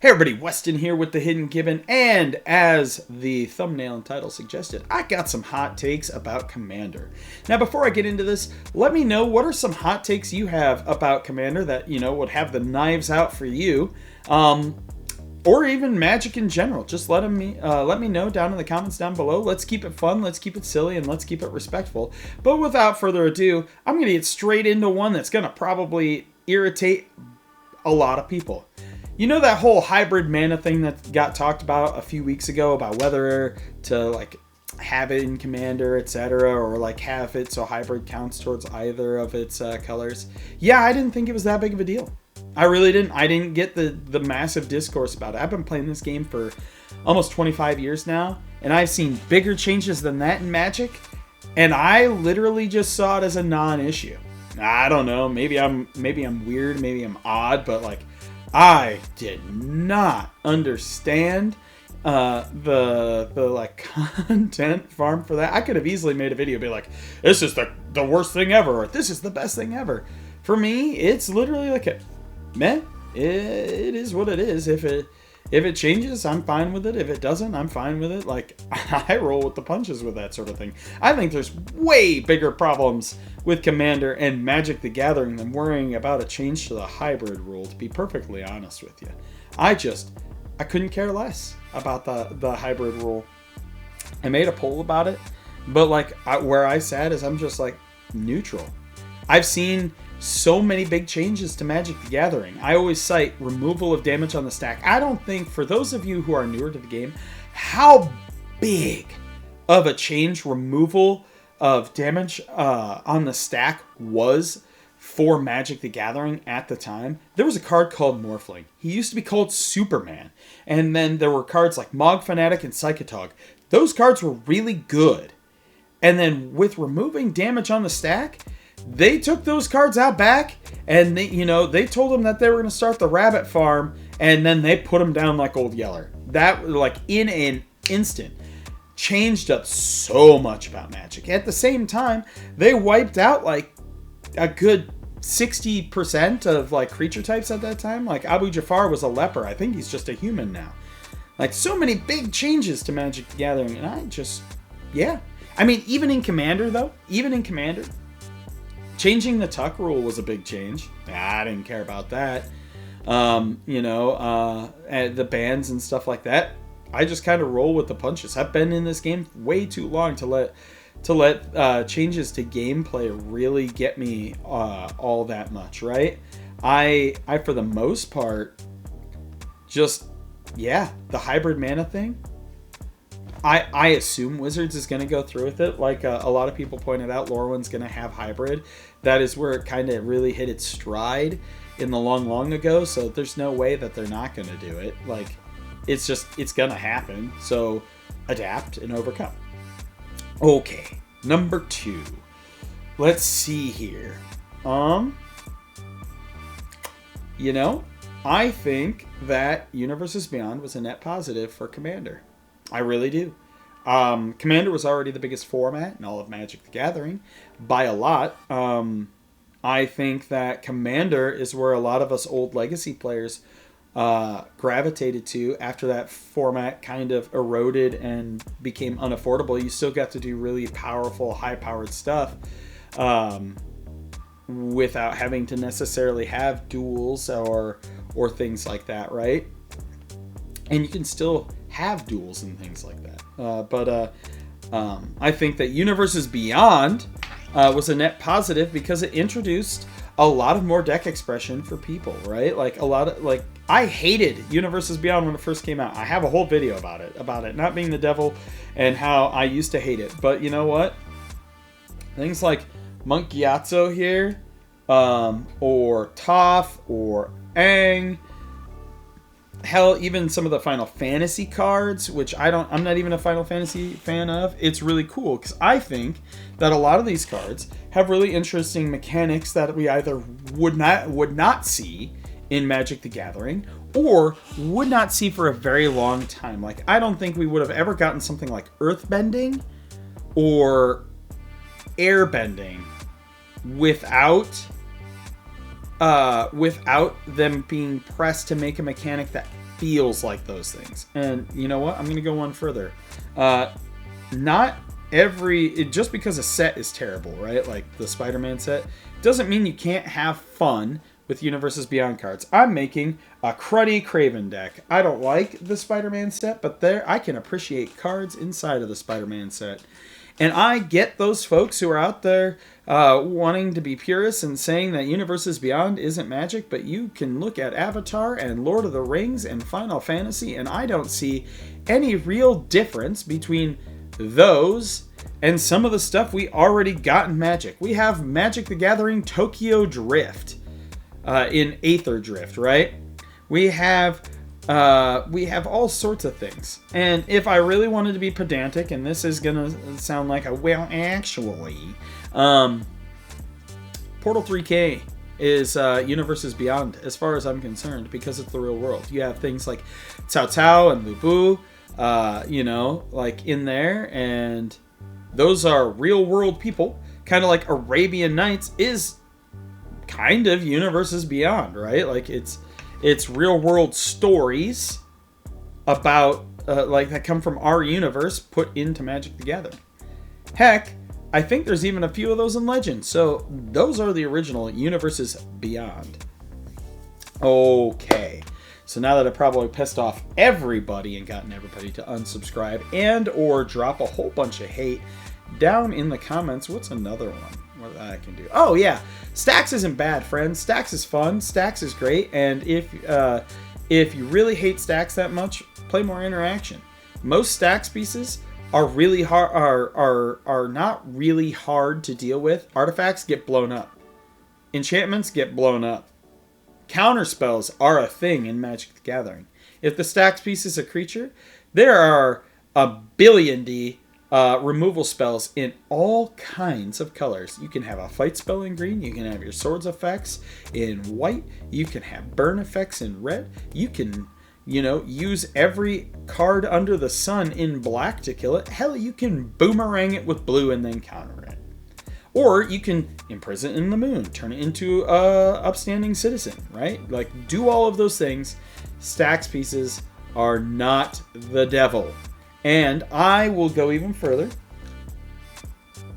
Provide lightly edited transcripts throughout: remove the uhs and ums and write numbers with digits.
Hey everybody, Weston here with the Hidden Gibbon, and as the thumbnail and title suggested, I got some hot takes about Commander. Now before I get into this, let me know what are some hot takes you have about Commander that, would have the knives out for you, or even Magic in general. Just let me know down in the comments down below. Let's keep it fun, let's keep it silly, and let's keep it respectful. But without further ado, I'm going to get straight into one that's going to probably irritate a lot of people. You know that whole hybrid mana thing that got talked about a few weeks ago about whether to have it in Commander, etc., or have it so hybrid counts towards either of its colors? Yeah, I didn't think it was that big of a deal. I really didn't. I didn't get the massive discourse about it. I've been playing this game for almost 25 years now, and I've seen bigger changes than that in Magic, and I literally just saw it as a non-issue. I don't know. Maybe I'm weird. Maybe I'm odd, but I did not understand the content farm for that. I could have easily made a video be like, this is the worst thing ever, or this is the best thing ever. For me, it's literally meh. It is what it is. If it changes, I'm fine with it. If it doesn't, I'm fine with it. I roll with the punches with that sort of thing. I think there's way bigger problems with Commander and Magic the Gathering than worrying about a change to the hybrid rule, to be perfectly honest with you. I couldn't care less about the hybrid rule. I made a poll about it, but where I sat is I'm just neutral. I've seen so many big changes to Magic the Gathering. I always cite removal of damage on the stack. I don't think, for those of you who are newer to the game, how big of a change removal of damage on the stack was for Magic the Gathering at the time. There was a card called Morphling. He used to be called Superman. And then there were cards like Mog Fanatic and Psychotog. Those cards were really good. And then with removing damage on the stack, they took those cards out back, and they told them that they were going to start the rabbit farm, and then they put them down like Old Yeller. That, in an instant, changed up so much about Magic. At the same time, they wiped out a good 60% of creature types at that time. Abu Jafar was a leper. I think he's just a human now. So many big changes to Magic the Gathering, and even in Commander though, changing the tuck rule was a big change. I didn't care about that. The bans and stuff like that. I just kind of roll with the punches. I've been in this game way too long to let changes to gameplay really get me all that much, right? I for the most part, the hybrid mana thing. I assume Wizards is going to go through with it. A lot of people pointed out, Lorwyn's going to have hybrid. That is where it kind of really hit its stride in the long ago. So there's no way that they're not going to do it. It's going to happen. So adapt and overcome. Okay, number 2. Let's see here. I think that Universes Beyond was a net positive for Commander. I really do. Commander was already the biggest format in all of Magic the Gathering by a lot. I think that Commander is where a lot of us old Legacy players gravitated to after that format kind of eroded and became unaffordable. You still got to do really powerful, high-powered stuff without having to necessarily have duels or things like that, right? And you can still have duels and things like that. I think that Universes Beyond was a net positive because it introduced a lot of more deck expression for people, right? I hated Universes Beyond when it first came out. I have a whole video about it not being the devil and how I used to hate it. But you know what? Things like Monk Gyatso here, or Toph, or Aang, hell, even some of the Final Fantasy cards, which I'm not even a Final Fantasy fan of. It's really cool because I think that a lot of these cards have really interesting mechanics that we either would not see in Magic the Gathering or would not see for a very long time. I don't think we would have ever gotten something like Earthbending or Airbending without them being pressed to make a mechanic that feels like those things. And you know what? I'm going to go one further. Not just because a set is terrible, right? Like the Spider-Man set, doesn't mean you can't have fun with Universes Beyond cards. I'm making a cruddy Kraven deck. I don't like the Spider-Man set, but I can appreciate cards inside of the Spider-Man set. And I get those folks who are out there wanting to be purists and saying that Universes Beyond isn't Magic, but you can look at Avatar and Lord of the Rings and Final Fantasy, and I don't see any real difference between those and some of the stuff we already got in Magic. We have Magic the Gathering Tokyo Drift in Aether Drift, right? We have all sorts of things. And if I really wanted to be pedantic, and this is gonna sound like a well, actually, Portal 3K is Universes Beyond as far as I'm concerned, because it's the real world. You have things like Cao Cao and Lu Bu, like in there, and those are real world people, kind of like Arabian Nights is kind of Universes Beyond, right? Like it's real world stories about that come from our universe put into Magic the Gathering. Heck, I think there's even a few of those in Legends. So those are the original Universes Beyond. Okay, so now that I've probably pissed off everybody and gotten everybody to unsubscribe and or drop a whole bunch of hate down in the comments, what's another one what I can do? Oh yeah, Stacks isn't bad, friends. Stacks is fun. Stacks is great. And if you really hate Stacks that much, play more Interaction. Most Stacks pieces are really hard. Are not really hard to deal with. Artifacts get blown up. Enchantments get blown up. Counter spells are a thing in Magic the Gathering. If the Stacks piece is a creature, there are a billion removal spells in all kinds of colors. You can have a fight spell in green. You can have your swords effects in white. You can have burn effects in red. You can, use every card under the sun in black to kill it. Hell, you can boomerang it with blue and then counter it. Or you can imprison it in the moon, turn it into a upstanding citizen, right? Like, do all of those things. Stacks pieces are not the devil. And I will go even further.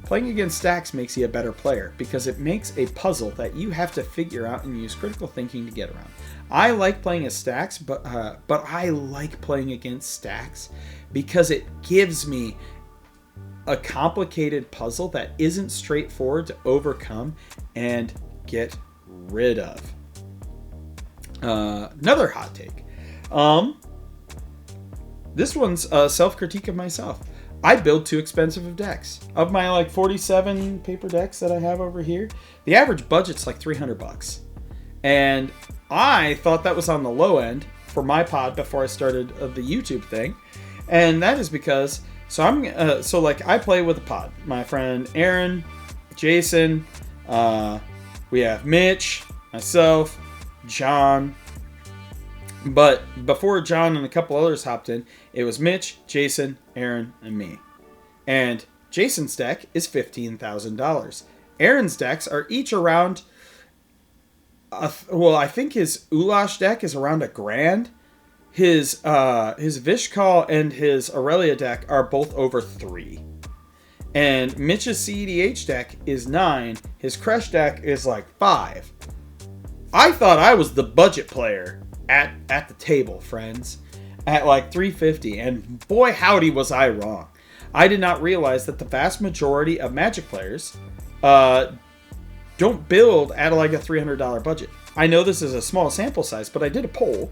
Playing against Stacks makes you a better player because it makes a puzzle that you have to figure out and use critical thinking to get around. I like playing as Stacks, but I like playing against Stacks because it gives me a complicated puzzle that isn't straightforward to overcome and get rid of. Another hot take. This one's a self-critique of myself. I build too expensive of decks. Of my 47 paper decks that I have over here, the average budget's like $300. And I thought that was on the low end for my pod before I started the YouTube thing. And that is because, I play with a pod. My friend Aaron, Jason, we have Mitch, myself, John. But before John and a couple others hopped in, it was Mitch, Jason, Aaron, and me. And Jason's deck is $15,000. Aaron's decks are each around, I think his Ulash deck is around $1,000. His Vishkal and his Aurelia deck are both over $3,000. And Mitch's CEDH deck is $9,000. His Kresh deck is like $5,000. I thought I was the budget player at the table, friends, at like $350, and boy howdy was I wrong. I did not realize that the vast majority of Magic players don't build at like a $300 budget. I know this is a small sample size, but I did a poll,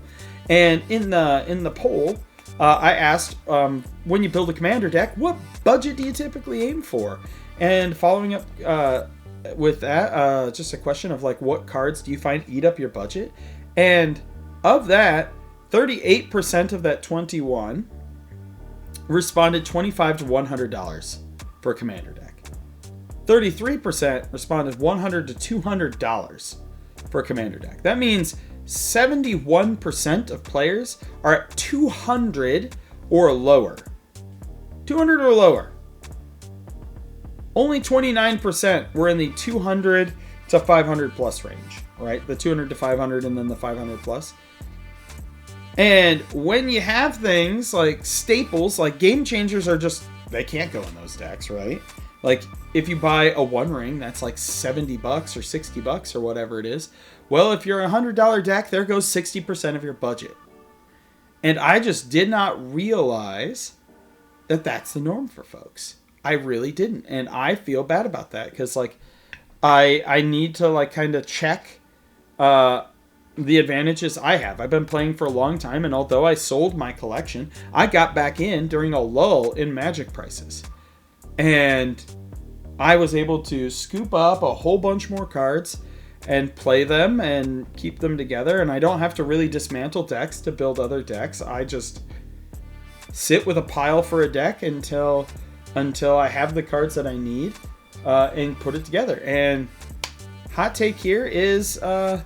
and in the poll I asked, when you build a commander deck, what budget do you typically aim for? And following up with that, just a question of like, what cards do you find eat up your budget? And of that, 38% of that 21 responded $25 to $100 for a commander deck. 33% responded $100 to $200 for a commander deck. That means 71% of players are at 200 or lower. 200 or lower. Only 29% were in the 200 to 500 plus range, right? The 200 to 500 and then the 500 plus. And when you have things like staples, like Game Changers are just, they can't go in those decks, right? Like, if you buy a One Ring, that's like $70 or $60 or whatever it is. Well, if you're a $100 deck, there goes 60% of your budget. And I just did not realize that that's the norm for folks. I really didn't. And I feel bad about that because, like, I need to, like, kind of check the advantages I have. I've been playing for a long time, and although I sold my collection, I got back in during a lull in Magic prices. And I was able to scoop up a whole bunch more cards and play them and keep them together. And I don't have to really dismantle decks to build other decks. I just sit with a pile for a deck until I have the cards that I need and put it together. And hot take here is a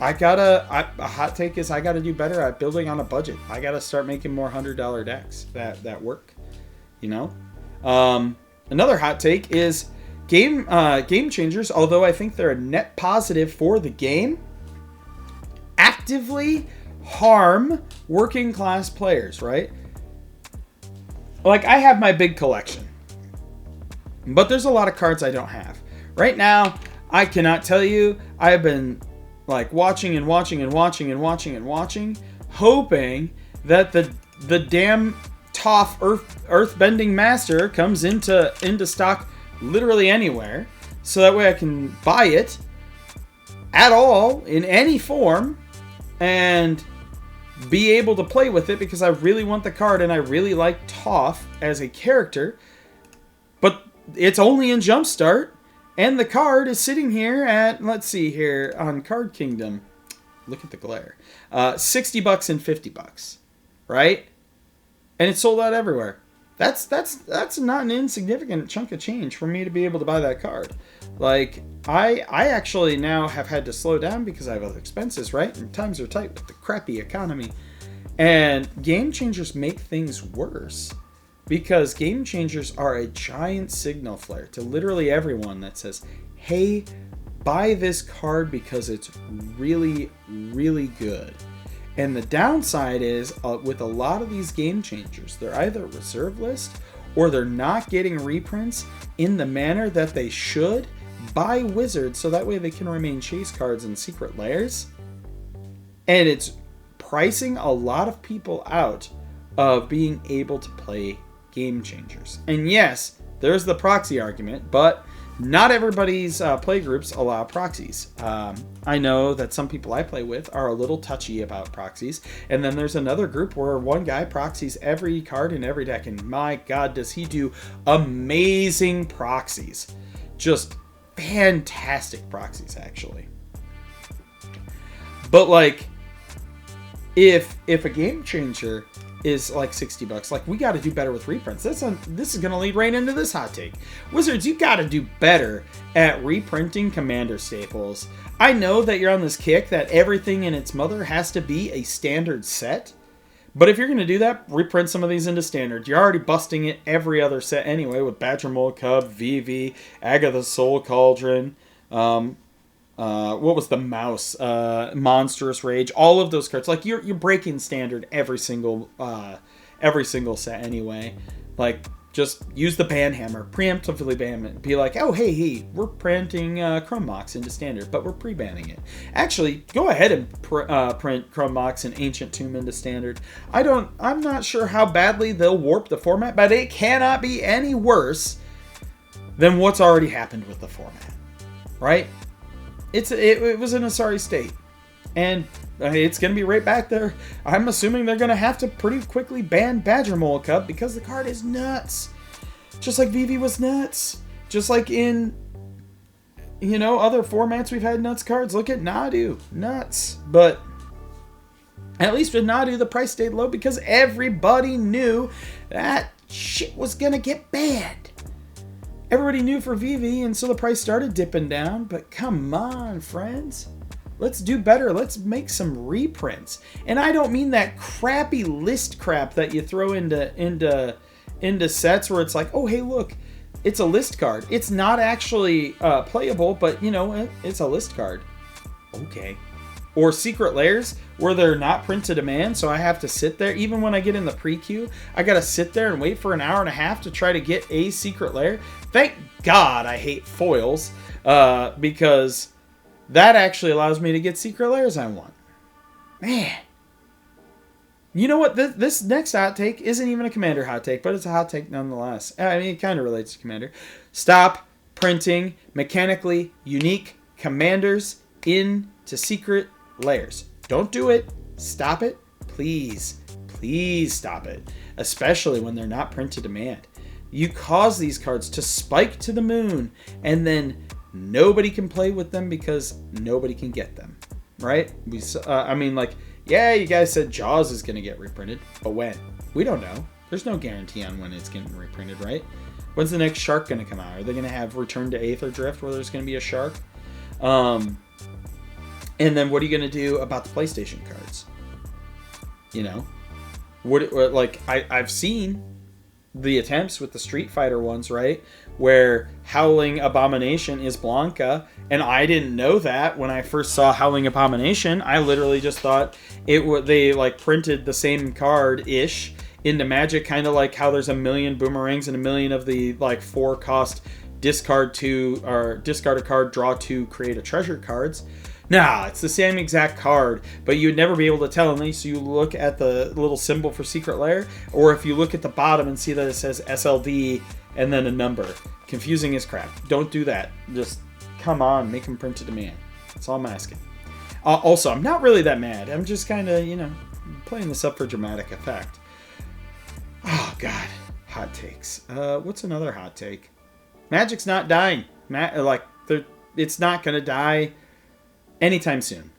hot take is I gotta do better at building on a budget. I gotta start making more $100 decks that work, you know. Another hot take is game changers, although I think they're a net positive for the game, actively harm working class players, right? Like, I have my big collection, but there's a lot of cards I don't have. Right now, I cannot tell you, I've been like watching, hoping that the damn Toph Earthbending Master comes into stock literally anywhere, so that way I can buy it at all in any form and be able to play with it, because I really want the card and I really like Toph as a character, but it's only in Jumpstart. And the card is sitting here at, let's see here, on Card Kingdom. Look at the glare. $60 and $50, right? And it's sold out everywhere. That's not an insignificant chunk of change for me to be able to buy that card. Like, I actually now have had to slow down because I have other expenses, right? And times are tight with the crappy economy. And Game Changers make things worse. Because Game Changers are a giant signal flare to literally everyone that says, hey, buy this card because it's really, really good. And the downside is, with a lot of these Game Changers, they're either reserve list or they're not getting reprints in the manner that they should by Wizards, so that way they can remain chase cards in secret layers. And it's pricing a lot of people out of being able to play Game Changers. And yes, there's the proxy argument, but not everybody's play groups allow proxies. I know that some people I play with are a little touchy about proxies, and then there's another group where one guy proxies every card in every deck, and my god, does he do amazing proxies. Just fantastic proxies, actually. But like, if a Game Changer is like $60, like, we got to do better with reprints. This is going to lead right into this hot take. Wizards, you got to do better at reprinting Commander staples. I know that you're on this kick that everything and its mother has to be a standard set, but if you're going to do that, reprint some of these into standard. You're already busting it every other set anyway with Badger Mole Cub, VV, Agatha's Soul Cauldron, what was the mouse? Monstrous Rage. All of those cards. Like, you're breaking standard every single set anyway. Like, just use the ban hammer. Preemptively ban it. Be like, oh, hey, we're printing Chrome Mox into standard, but we're pre-banning it. Actually, go ahead and print Chrome Mox and Ancient Tomb into standard. I'm not sure how badly they'll warp the format, but it cannot be any worse than what's already happened with the format. Right? It was in a sorry state, and it's going to be right back there. I'm assuming they're going to have to pretty quickly ban Badger Mole Cup because the card is nuts. Just like VV was nuts. Just like in, other formats we've had nuts cards. Look at Nadu. Nuts. But at least with Nadu, the price stayed low because everybody knew that shit was going to get banned. Everybody knew for VV, and so the price started dipping down. But come on, friends. Let's do better. Let's make some reprints. And I don't mean that crappy list crap that you throw into sets where it's like, oh, hey, look, it's a list card. It's not actually playable, but, it's a list card. Okay. or secret layers where they're not print to demand, so I have to sit there. Even when I get in the pre-queue, I gotta sit there and wait for an hour and a half to try to get a secret layer. Thank God I hate foils, because that actually allows me to get secret layers I want. Man. You know what? This next hot take isn't even a Commander hot take, but it's a hot take nonetheless. I mean, it kind of relates to Commander. Stop printing mechanically unique Commanders into secret layers. Don't do it. Stop it. Please. Please stop it. Especially when they're not print to demand. You cause these cards to spike to the moon, and then nobody can play with them because nobody can get them. Right? Yeah, you guys said Jaws is going to get reprinted, but when? We don't know. There's no guarantee on when it's getting reprinted, right? When's the next Shark going to come out? Are they going to have Return to Aether Drift where there's going to be a Shark? And then what are you going to do about the PlayStation cards? You know? I've seen the attempts with the Street Fighter ones, right? Where Howling Abomination is Blanca, and I didn't know that when I first saw Howling Abomination. I literally just thought they printed the same card ish into Magic, kind of like how there's a million boomerangs and a million of the 4 cost discard a card, draw 2, create a treasure cards. Nah, it's the same exact card, but you'd never be able to tell unless you look at the little symbol for secret layer, or if you look at the bottom and see that it says SLD and then a number. Confusing as crap. Don't do that. Just come on, make them print to demand. That's all I'm asking. Also, I'm not really that mad. I'm just kind of, playing this up for dramatic effect. Oh, God. Hot takes. What's another hot take? Magic's not dying. It's not going to die anytime soon.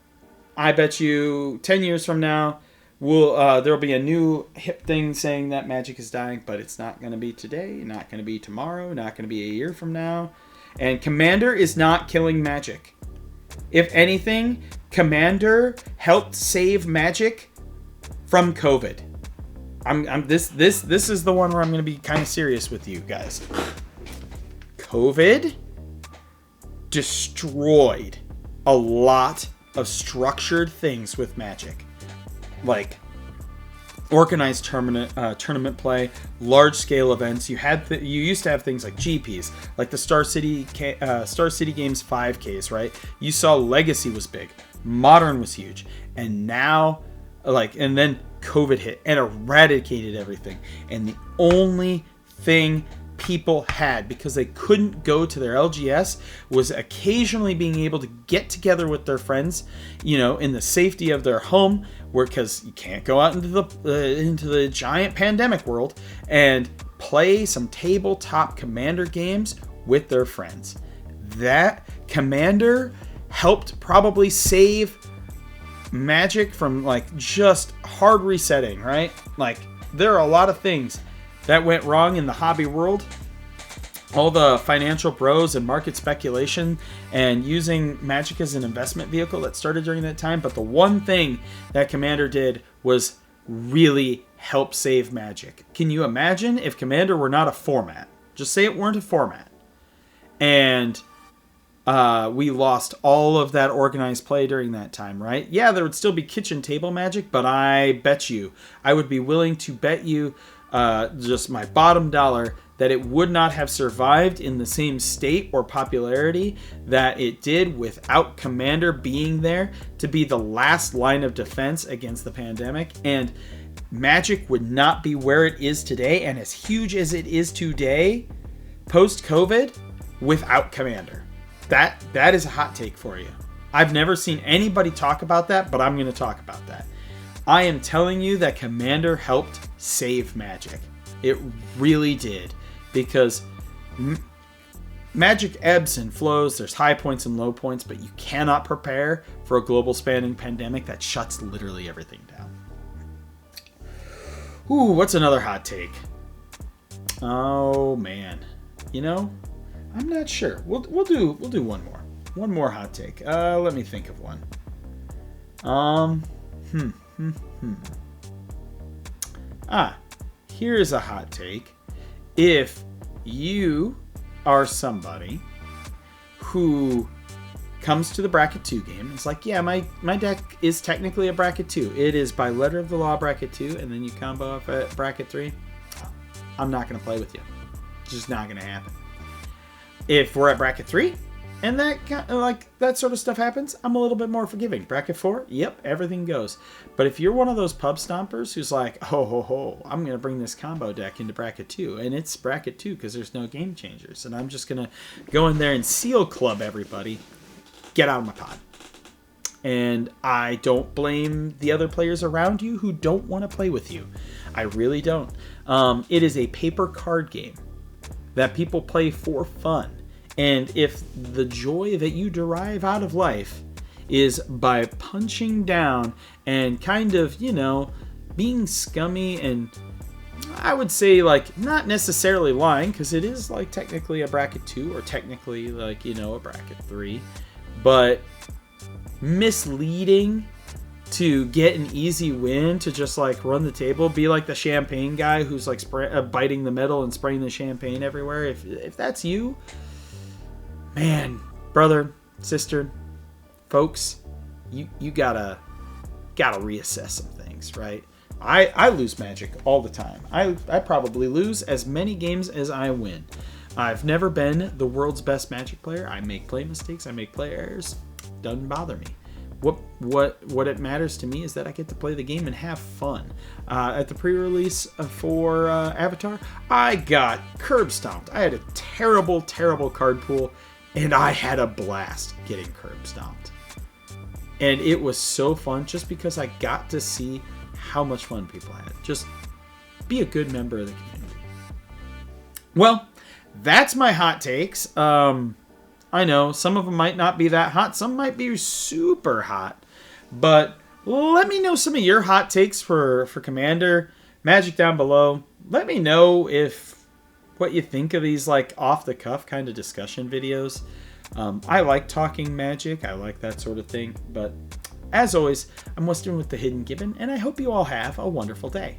I bet you 10 years from now, there'll be a new hip thing saying that Magic is dying, but it's not going to be today, not going to be tomorrow, not going to be a year from now. And Commander is not killing Magic. If anything, Commander helped save Magic from COVID. This is the one where I'm going to be kind of serious with you guys. COVID destroyed a lot of structured things with Magic, like organized tournament play, large scale events. You used to have things like GPs, like the Star City Games 5Ks, right? You saw Legacy was big, Modern was huge, and now and then COVID hit and eradicated everything. And the only thing people had, because they couldn't go to their LGS, was occasionally being able to get together with their friends, in the safety of their home, because you can't go out into the giant pandemic world, and play some tabletop Commander games with their friends. That Commander helped probably save Magic from just hard resetting, right? There are a lot of things that went wrong in the hobby world. All the financial bros and market speculation and using Magic as an investment vehicle that started during that time. But the one thing that Commander did was really help save Magic. Can you imagine if Commander were not a format? Just say it weren't a format. And we lost all of that organized play during that time, right? Yeah, there would still be kitchen table Magic, but I would be willing to bet you just my bottom dollar that it would not have survived in the same state or popularity that it did without Commander being there to be the last line of defense against the pandemic. And Magic would not be where it is today and as huge as it is today post-COVID without Commander. That is a hot take for you. I've never seen anybody talk about that, but I'm going to talk about that. I am telling you that Commander helped save Magic. It really did. Because Magic ebbs and flows. There's high points and low points, but you cannot prepare for a global spanning pandemic that shuts literally everything down. Ooh, what's another hot take? Oh man, I'm not sure. We'll do one more. One more hot take. Let me think of one. Here's a hot take. If you are somebody who comes to the bracket 2 game, it's like, yeah, my deck is technically a bracket 2. It is by letter of the law bracket 2, and then you combo up at bracket 3. I'm not going to play with you. It's just not going to happen. If we're at bracket 3 and that sort of stuff happens, I'm a little bit more forgiving. Bracket 4, yep, everything goes. But if you're one of those pub stompers who's like, I'm going to bring this combo deck into bracket 2, and it's bracket 2 because there's no game changers, and I'm just going to go in there and seal club everybody, get out of my pod. And I don't blame the other players around you who don't want to play with you. I really don't. It is a paper card game that people play for fun. And if the joy that you derive out of life is by punching down and kind of, being scummy and I would say like not necessarily lying, because it is like technically a bracket 2 or technically like, a bracket 3, but misleading to get an easy win, to just like run the table, be like the champagne guy who's like biting the metal and spraying the champagne everywhere. If that's you, man, brother, sister, folks, you gotta reassess some things, right? I lose Magic all the time. I probably lose as many games as I win. I've never been the world's best Magic player. I make play mistakes. I make play errors. Doesn't bother me. What it matters to me is that I get to play the game and have fun. At the pre-release for Avatar, I got curb stomped. I had a terrible, terrible card pool, and I had a blast getting curb stomped. And it was so fun just because I got to see how much fun people had. Just be a good member of the community. Well, that's my hot takes. I know some of them might not be that hot. Some might be super hot. But let me know some of your hot takes for Commander Magic down below. Let me know what you think of these like off the cuff kind of discussion videos. I like talking Magic. I like that sort of thing. But as always, I'm Western with the Hidden Gibbon, and I hope you all have a wonderful day.